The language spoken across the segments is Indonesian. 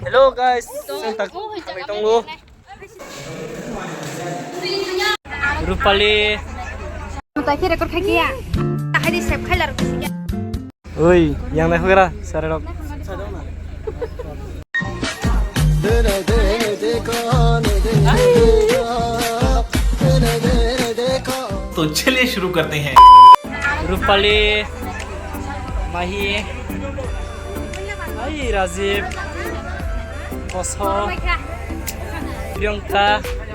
Hello guys, saya kami tunggu. Rupali. Terakhir rekor kaki ya. Tak ada sep kalar. Oi, yang naik kira, sarap. तो चलिए शुरू करते हैं। रूपाली, माही, आई राजीव, बसो, प्रियंका,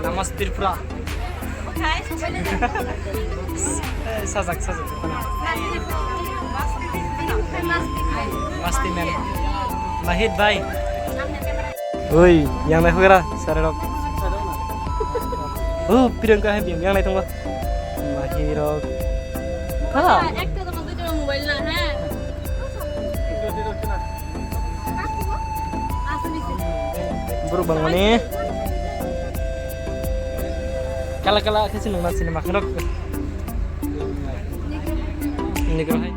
नमस्ते त्रिपुरा। साजक। Masti men. Mahid bhai. Oi, yang naik kira, sarap. Oh, Priyanka hai yang naik tunggu. Mahirok. Kala. একটা তোমার দুটো মোবাইল না হ্যাঁ Buru bang mana? Kala kasi nung nasi na makarok. Negro hai.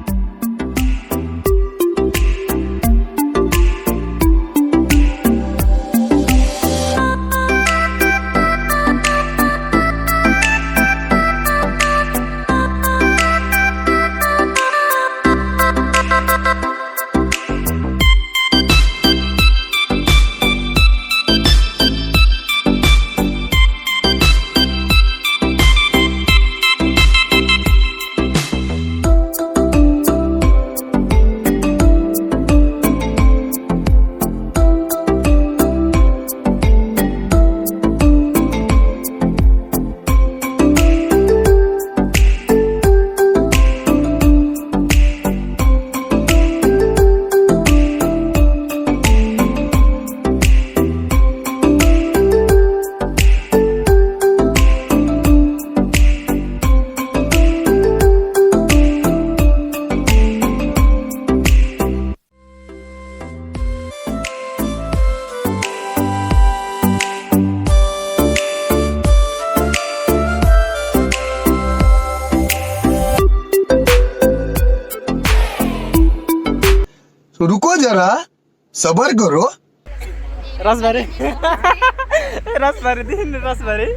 तो रुको जरा सबर करो Rasbari. Rasbari din rasbari.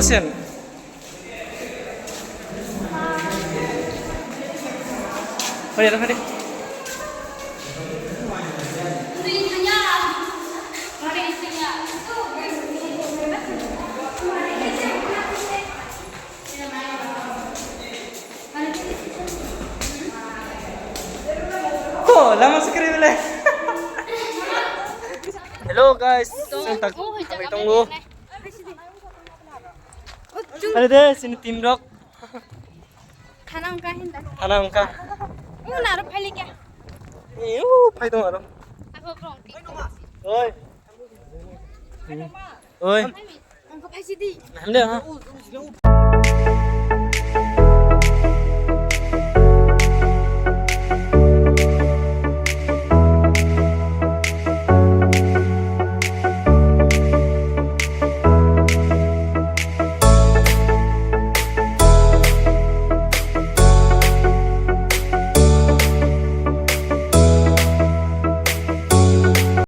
Sen. Mari dah, mari. Oh, lama sekali boleh. Hello guys, saya kami tunggu. Ada deh sini tim rock. खाना उनका हिंदा Ana angka. नारो फाइले क्या Pai tu aro. aku krongti Oi. Oi. उनको फाइसी दी Namanya ha?